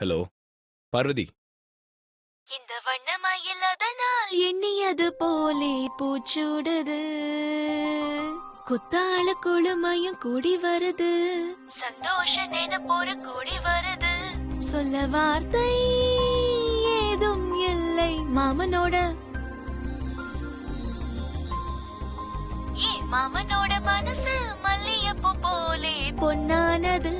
Hello Parvati. இந்த வண்ணமயில் அதனால் எண்ணியது போலே பூச்சூடுது, குத்தால குழுமையும் கூடி வருது, சந்தோஷ நினைப்போரு கூடி வருது, சொல்ல வார்த்தை ஏதும் இல்லை மாமனோட மாமனோட மனசு மல்லியப்பூ போலே பொன்னானது,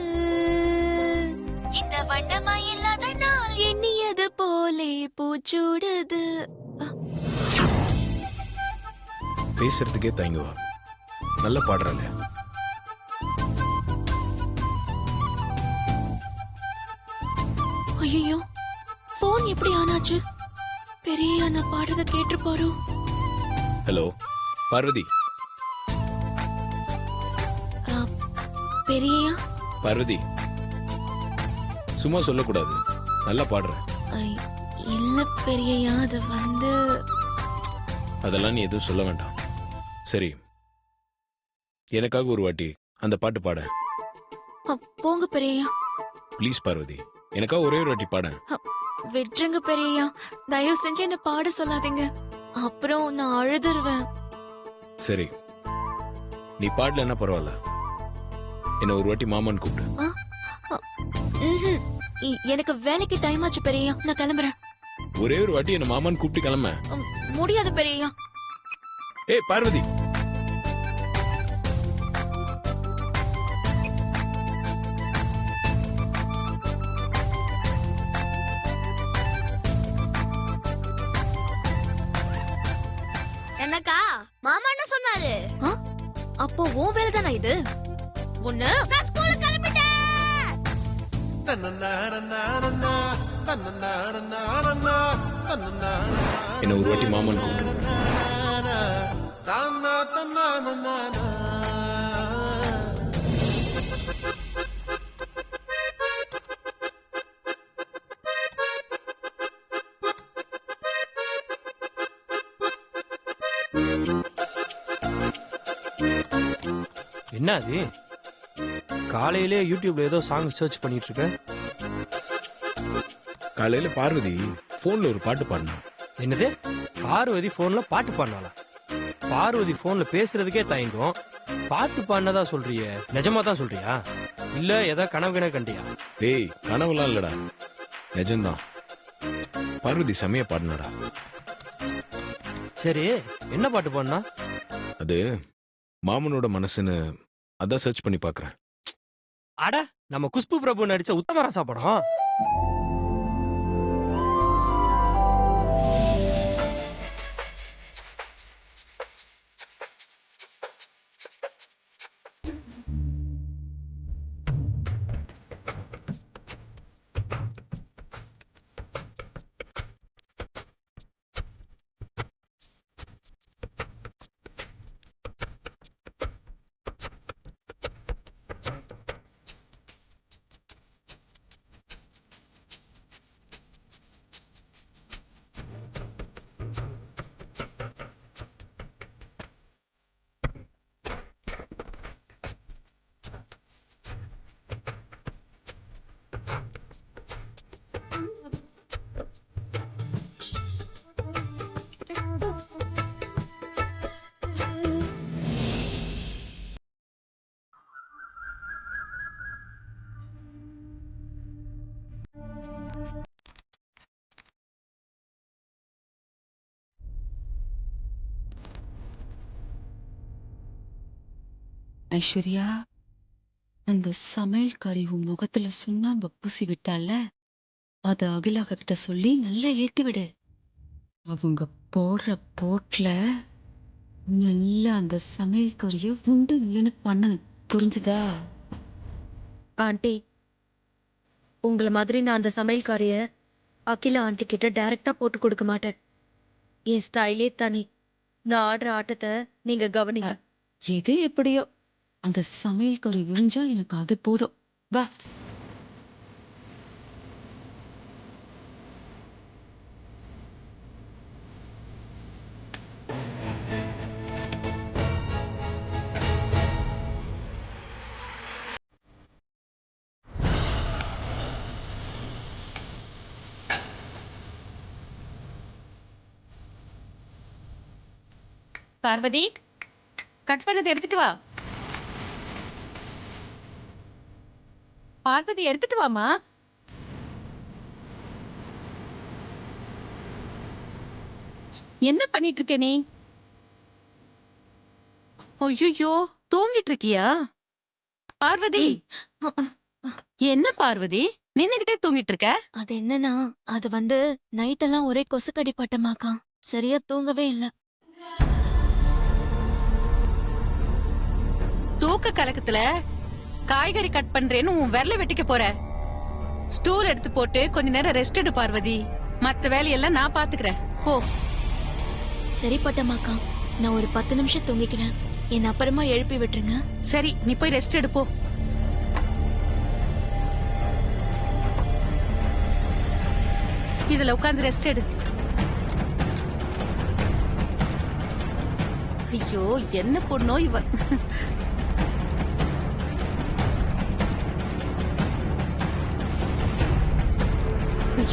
இந்த வண்ணமயில் அதனால் எண்ணியது போலே பூச்சூடுது. பேசுறதுக்கே தயங்குவா. நல்லா பாடுறாங்க. ஐயோ, போன் எப்படி ஆனாச்சு? பெரிய நான் பாடுறத கேட்டிருப்பாரோ? ஹலோ பார்வதி. பெரியயா? பார்வதி, சும்மா சொல்லக்கூடாது. நல்லா பாடுற. இல்ல பெரியயா, அது அதெல்லாம் நீ எதுவும் சொல்ல வேண்டாம். சரி, எனக்காக ஒரு வாட்டி அந்த பாட்டு பாட. போங்க பெரியயா. ப்ளீஸ் பார்வதி, எனக்காக ஒரே ஒரு வாட்டி பாட. விட்டுருங்க பெரியயா, தயவு செஞ்சு என்ன பாட சொல்லாதீங்க, அப்புறம் நான் அழுதுருவேன். சரி, நீ பாடலன்னா பரவாயில்ல, என்ன ஒரு வாட்டி மாமான்னு கூப்பிடு. எனக்கு வேலைக்கு டைம் ஆச்சு பெரியயா, நான் கிளம்புறேன். ஒரே ஒரு வாட்டி என்ன மாமான்னு கூப்பிட்டு கிளம்ப. முடியாது பெரியயா. ஏய் பார்வதி. என்னக்கா மாமா என்ன சொன்னாரு? அப்போ உன் வேலை தானே இது? ஒண்ணு நான் ஸ்கூலுக்கு கிளம்பிட்டேன். என்ன ஒரு வாட்டி மாமான்னு கூப்பிடு. என்ன அது? காலையிலே யூடியூப்ல ஏதோ சாங் சர்ச் பண்ணிட்டு இருக்க. காலையில பார்வதி போன்ல ஒரு பாட்டு பாடினா. என்னது? பார்வதி போன்ல பாட்டு பாடினாளா? பார்வதி போன்ல பேசுறதுக்கே தயங்கும், பாட்டு பாடினதா சொல்றிய? நிஜமா தான் சொல்றியா இல்ல ஏதோ கனவு கண்டியா? டேய், கனவுலாம் இல்லடா, நிஜம்தான். பார்வதி செமையா பாடினாடா. சரி, என்ன பாட்டு பாடினா? அது மாமனோட மனசுன்னு அதான் சர்ச் பண்ணி பாக்குறேன். அட, நம்ம குஷ்பு பிரபு நடிச்ச உத்தமராசா படம். ஐஸ்வர்யா, அந்த சமையல்காரி உன் முகத்துல சுண்ணாம்பு பூசி விட்டால, அத அகிலாக கிட்ட சொல்லி நல்லா ஏத்தி விடு. அவங்க போடுற போட்ல நல்லா அந்த சமையல்காரிய உண்டு இல்லைன்னு பண்ணணும். புரிஞ்சுதா? ஆண்டி, உங்கள மாதிரி நான் அந்த சமையல்காரிய அகிலா ஆண்டி கிட்ட டைரக்டா போட்டு கொடுக்க மாட்டேன். என் ஸ்டைலே தனி. நான் ஆடுற ஆட்டத்தை நீங்க கவனிங்க. எது எப்படியோ அந்த சமையல்காரி விழிஞ்சா எனக்கு அது போதும். வா. பார்வதி, கட் பண்ணதை எடுத்துட்டு வா. பார்வதி, எடுத்துட்டு வாமா. என்ன பண்ணிட்டு இருக்க நீ? ஐயோ, தூங்கிட்டு இருக்கியா? பார்வதி, என்ன பார்வதி, நின்னுகிட்டே தூங்கிட்டு இருக்க? அது என்னன்னா, அது வந்து நைட் எல்லாம் ஒரே கொசுக்கடி பட்டமாக்கா. சரியா தூங்கவே இல்ல. தூக்க கலக்கத்துல காய்கறி கட் பண்றேன்னு உன் விரல வெட்டிக்க போற. ஸ்டூல் எடுத்து போட்டு கொஞ்ச நேரம் ரெஸ்ட் எடு பார்வதி. மத்த வேலையெல்லாம் நான் பாத்துக்கிறேன். போ. சரி பட்டமாக்கா, நான் ஒரு 10 நிமிஷம் தூங்கிக்கிறேன். என்ன அப்புறமா எழுப்பி விட்டுருங்க. சரி, நீ போய் ரெஸ்ட் எடு போ. இதுல உட்கார்ந்து ரெஸ்ட் எடு. ஐயோ, என்ன பொண்ணோ இவ.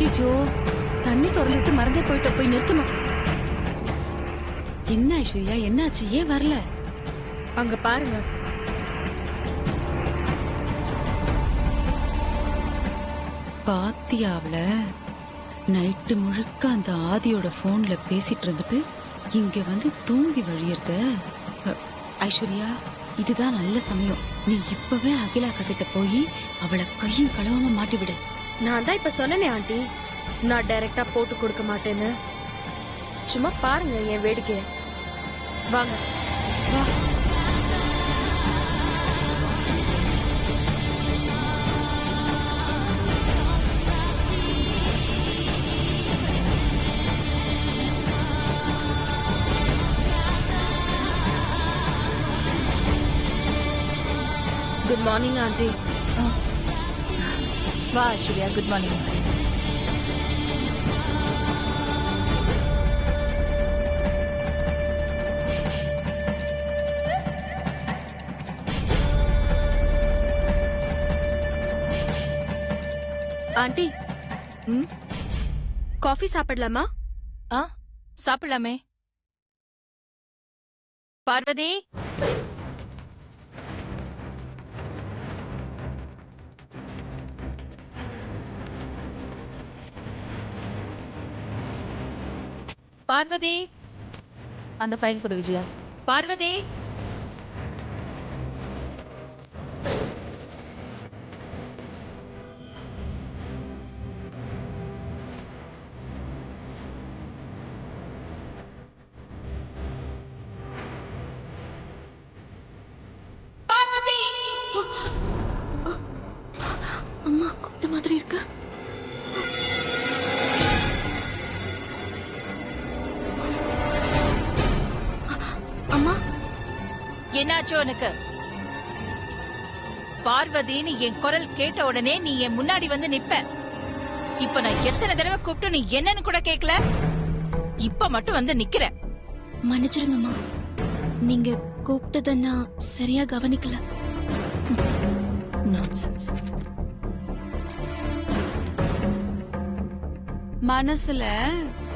ஐயோ, தண்ணி திறந்துட்டு மறந்தே போயிட்ட. போய் நிறுத்தணும். என்ன ஐஸ்வர்யா, என்னாச்சு? ஏன் வரல? அங்க பாருங்க. பாத்தியாவுல நைட்டு முழுக்க அந்த ஆதியோட போன்ல பேசிட்டு இருந்துட்டு இங்க வந்து தூங்கி வழியறத. ஐஸ்வர்யா, இதுதான் நல்ல சமயம். நீ இப்பவே அகிலாக்கா கிட்ட போய் அவளை கையும் களவாம மாட்டி விடு. நான் தான் இப்ப சொன்னேனே ஆண்டி, நான் டைரக்டா போட்டு கொடுக்க மாட்டேன்னு. சும்மா பாருங்க என் வேடிக்கைய. வாங்க. வா. Good morning aunty. வா Aishwarya, good morning. Aunty, coffee சாப்பிடலாமா? சாப்பிடலாமே. பார்வதி, பார்வதி, அந்த ஃபைல் கொடு விஜயா. பார்வதி, அம்மா கூப்பிட்ட மாதிரி இருக்கு. அம்மா, என்னாச்சு உனக்கு? பார்வதின்னு என் குரல் கேட்ட உடனே நீ என் முன்னாடி வந்து நிப்ப. இப்ப நான் எத்தனை தடவை கூப்பிட்டு நீ என்னன்னு கூட கேட்கல. இப்ப மட்டும் வந்து நிக்கிற. மன்னிச்சிருங்கம்மா. நீங்க கூப்பிட்டத நான் சரியா கவனிக்கல. Nonsense. மனசுல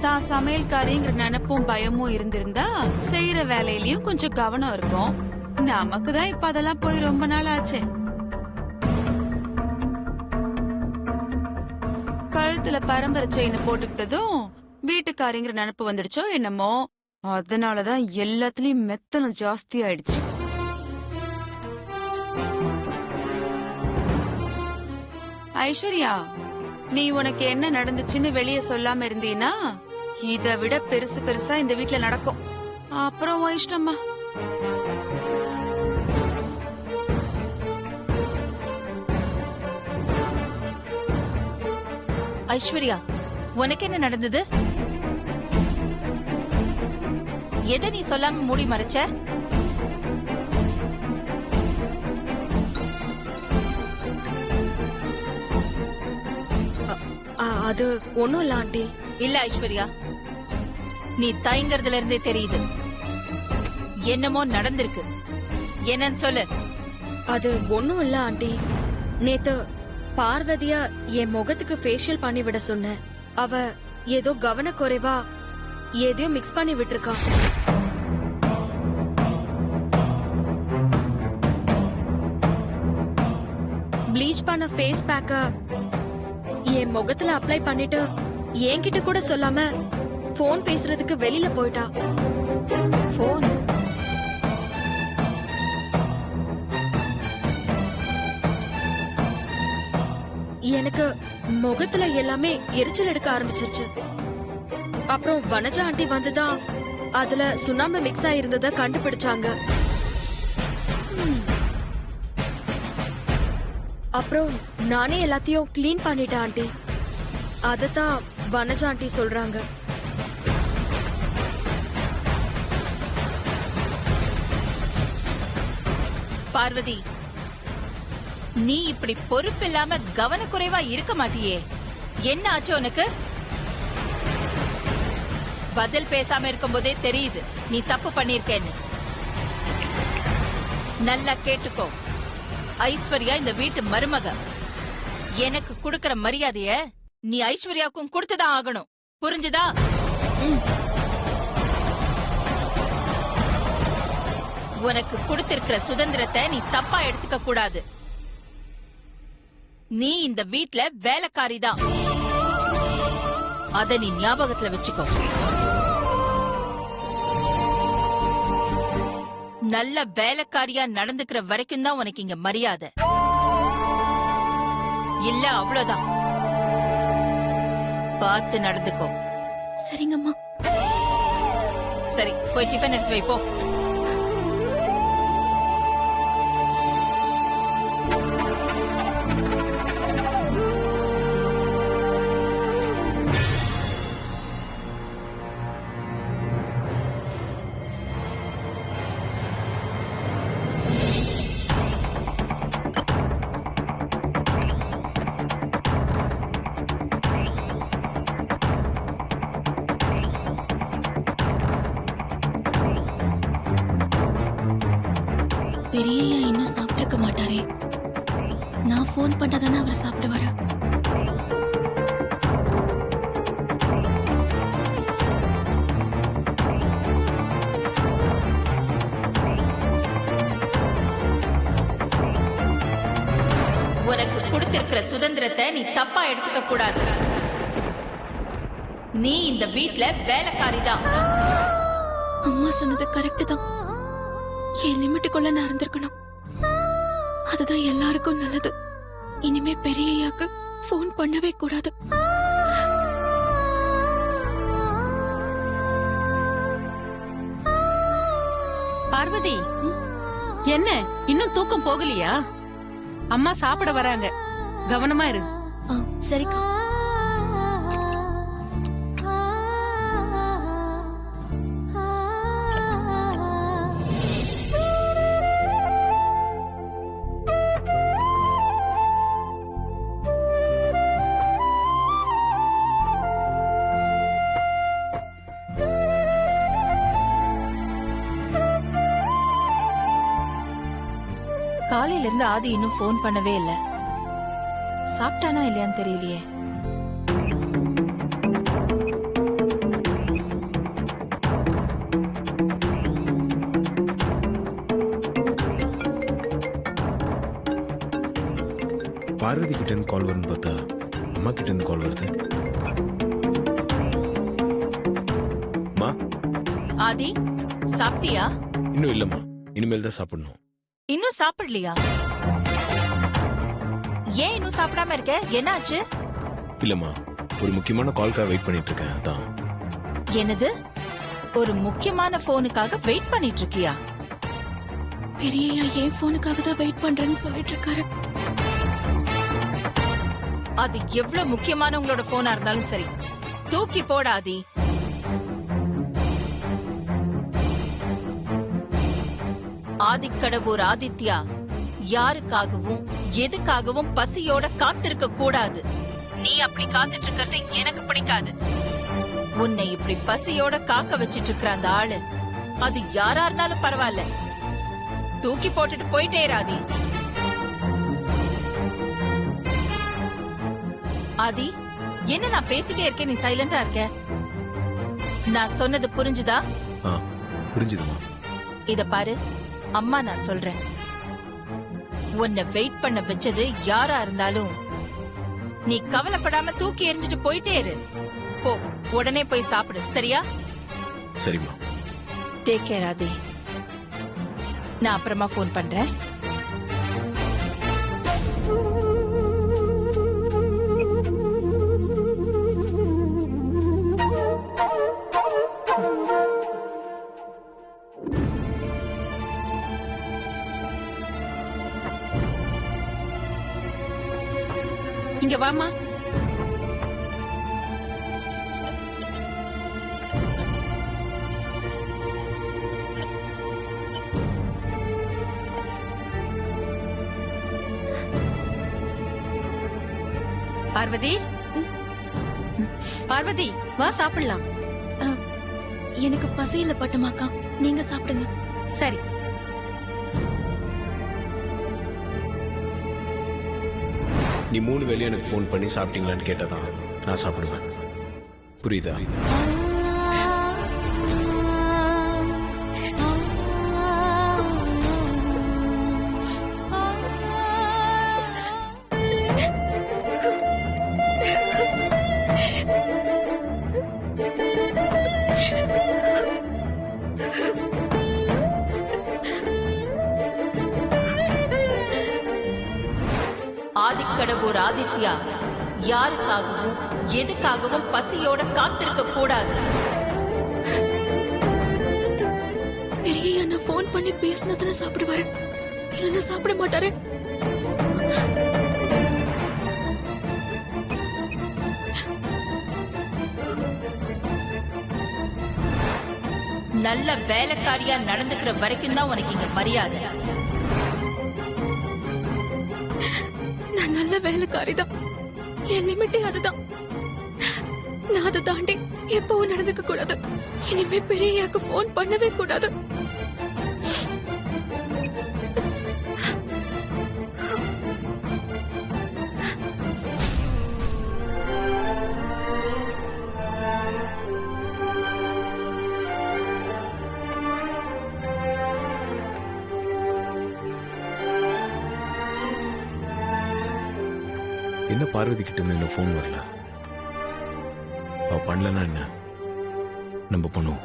தான் சமையல்காரிங்கிற நினைப்பும் பயமும் இருந்திருந்தா செய்யற வேலையிலயும் கொஞ்சம் கவனம் இருக்கும். நமக்கு தான் இப்ப அதெல்லாம் போய் ரொம்ப நாள் ஆச்சு. கழுத்துல பரம்பரை செயினை போட்டுக்கிட்டதும் வீட்டுக்காரிங்கிற நினைப்பு வந்துடுச்சோ என்னமோ. அதனாலதான் எல்லாத்துலயும் மெத்தனம் ஜாஸ்தி ஆயிடுச்சு. ஐஸ்வர்யா, நீ உனக்கு என்ன நடந்துச்சுன்னு வெளியே சொல்லாம இருந்தீன்னா இதை விட பெருசு பெருசா இந்த வீட்ல நடக்கும். அப்புறம் உன் இஷ்டம்மா. ஐஸ்வர்யா, உனக்கு என்ன நடந்தது? எதை நீ சொல்லாம மூடி மறைச்ச? அது ஒண்ணும் இல்ல ஆண்டி. இல்ல ஐஸ்வர்யா, நீ தயங்கறதுல இருந்தே தெரியுது என்னமோ நடந்திருக்கு. என்னன்னு சொல்லு. அது ஒண்ணும் இல்ல ஆண்டி. நேத்து பார்வதியா என் முகத்துக்கு ஃபேஷியல் பண்ணி விட சொன்னேன். அவ ஏதோ கவனக்குறைவா எதையோ மிக்ஸ் பண்ணி விட்டுருக்கா. ப்ளீச் பண்ண ஃபேஸ் பேக்க என் முகத்துல அப்ளை பண்ணிட்டு என்கிட்ட கூட சொல்லாம ஃபோன் பேசுறதுக்கு வெளியில போயிட்டா. போன் எனக்கு முகத்துல எல்லாமே எரிச்சல் எடுக்க ஆரம்பிச்சிருச்சு. அப்புறம் வனஜா ஆண்டி வந்துதான் அதுல சுண்ணாம்பு மிக்ஸ் ஆயிருந்தத கண்டுபிடிச்சாங்க. அப்புறம் நானே எல்லாத்தையும் க்ளீன் பண்ணிட்டேன் ஆண்டி. அதத்தான் வனஜா ஆண்டி சொல்றாங்க. பார்வதி, நீ இப்படி பொறுப்பில்லாம கவனக்குறைவா இருக்க மாட்டியே. என்ன ஆச்சு உனக்கு? பதில் பேசாம இருக்கும்போதே தெரியுது நீ தப்பு பண்ணிருக்கேன்னு. நல்லா கேட்டுக்கோ, ஐஸ்வர்யா இந்த வீட்டு மருமக. எனக்கு கொடுக்கற மரியாதைய நீ ஐஸ்வர்யாவுக்கும் கொடுத்துதான் ஆகணும். புரிஞ்சுதா? உனக்கு கொடுத்திருக்கிற சுதந்திரத்தை நீ தப்பா எடுத்துக்க கூடாது. நீ இந்த வீட்ல வேலைக்காரிதான். அத நீ ஞாபகத்துல வச்சுக்கோ. நல்ல வேலைக்காரியா நடந்துக்கிற வரைக்கும் தான் உனக்கு இங்க மரியாதை. இல்ல அவ்வளவுதான். பார்த்து நடந்துக்கோ. சரிங்கம்மா. சரி, போய் டிஃபன் எடுத்து வை போ. பெரியய்யா இன்னும் சாப்பிட்டிருக்க மாட்டாரே. நான் ஃபோன் பண்ணாதானே அவர் சாப்பிடுவாரு. உனக்கு கொடுத்திருக்கிற சுதந்திரத்தை நீ தப்பா எடுத்துக்க கூடாது. நீ இந்த வீட்ல வேலைக்காரிதான். அம்மா சொன்னது கரெக்ட் தான். என் லிமிட்டுக்குள்ள நான் இருந்திருக்கணும். அதுதான் எல்லாருக்கும் நல்லது. இனிமே பெரியய்யாக்கு ஃபோன் பண்ணவே கூடாது. பார்வதி, என்ன இன்னும் தூக்கம் போகலையா? அம்மா சாப்பிட வராங்க, கவனமா இரு. சரிக்கா. காலையில இருந்து ஆதி இன்னும் ஃபோன் பண்ணவே இல்ல. சாப்பிட்டானா இல்லையான்னு தெரியலையே. பார்வதி கிட்ட இருந்து கால் வரும்னு பார்த்தா அம்மா கிட்ட இருந்து கால் வருது. அம்மா, ஆதி சாப்பிட்டியா? இன்னும் இல்லம்மா, இனிமேல் தான் சாப்பிடணும். இன்னும் சாப்பிடலையா? ஏன் இன்னும் சாப்பிடாம இருக்க? என்னாச்சு? இல்லம்மா, ஒரு முக்கியமான கால்க்காக வெயிட் பண்ணிட்டு இருக்கேன். அதான். என்னது? ஒரு முக்கியமான போனுக்காக வெயிட் பண்ணிட்டு இருக்கியா? பெரியய்யா ஏன் போனுக்காக தான் வெயிட் பண்றேன்னு சொல்லிட்டு இருக்காரு. அது எவ்வளவு முக்கியமான உங்களோட போனா இருந்தாலும் சரி, தூக்கி போடாதி. ஆதிக்கடவுர் ஆதித்யா யாருக்காகவும் எதுக்காகவும் பசியோட காத்திருக்க கூடாது. நீ அப்படி காத்துட்டு இருக்கிறது எனக்கு பிடிக்காது. உன்னை இப்படி பசியோட காக்க வச்சிட்டு இருக்கிற அந்த ஆளு, அது யாரா இருந்தாலும் பரவாயில்ல, தூக்கி போட்டுட்டு போயிட்டே ராதி. ஆதி, என்ன நான் பேசிட்டே இருக்கேன், நீ சைலண்டா இருக்க? நான் சொன்னது புரிஞ்சுதா? புரிஞ்சுதுமா. இத பாரு அம்மா, நான் சொல்றேன், உன்னை வெயிட் பண்ண வச்சது யாரா இருந்தாலும் நீ கவலைப்படாம தூக்கி எறிஞ்சிட்டு போயிட்டே இரு. போ, உடனே போய் சாப்பிடு, சரியா? சரிம்மா. டேக் கேர் ஆதி. நான் அப்புறமா ஃபோன் பண்றேன். இங்க வாமா. பார்வதி, பார்வதி, வா சாப்பிடலாம். எனக்கு பசியில பட்டமாக்கா, நீங்க சாப்பிடுங்க. சரி. நீ 3 வேளையும் எனக்கு ஃபோன் பண்ணி சாப்பிட்டீங்களான்னு கேட்டதான் நான் சாப்பிடுவேன். புரியுதா? ஆதிக்கடவுர் ஆதித்யா யாருக்காகவும் எதுக்காகவும் பசியோட காத்திருக்க கூடாது. பெரியய்யா நான் ஃபோன் பண்ணி பேசினதுல சாப்பிடுவாரு, இல்லைன்னா சாப்பிட மாட்டாரு. நல்ல வேலைக்காரியா நடந்துக்கிற வரைக்கும் தான் உனக்கு இங்க மரியாதை. நான் நல்ல வேலைக்காரிதான், என் லிமிட்டே அதுதான். நான் அதை தாண்டி எப்பவும் நடந்துக்க கூடாது. இனிமே பெரியய்யாக்கு ஃபோன் பண்ணவே கூடாது. என்ன பார்வதி கிட்ட இருந்து என்ன ஃபோன் வரல? அவ பண்ணலன்னா என்ன நம்ம பண்ணுவோம்?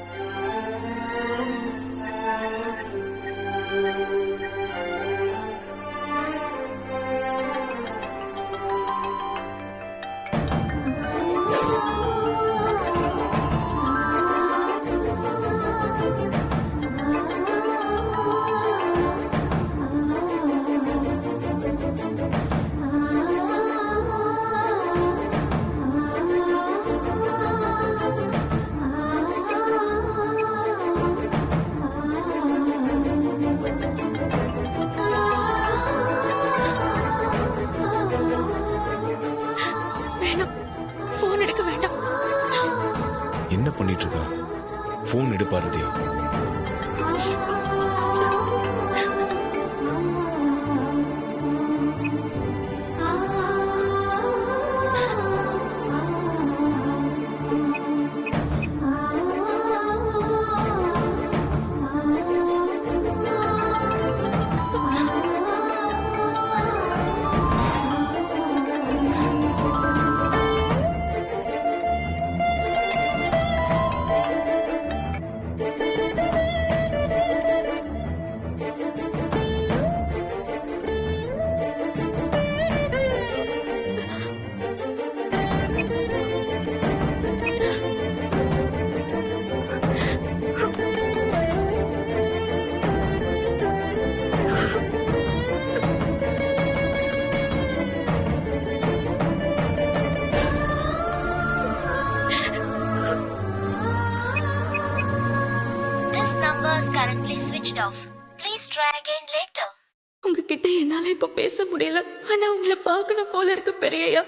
என்ன பண்ணிட்டு இருக்கா? போன் எடு Parvati. currently switched off. Please try again later. உங்ககிட்ட என்னால இப்ப பேச முடியல. ஆனா உங்களை பார்க்கணும் போல இருக்கு பெரியய்யா.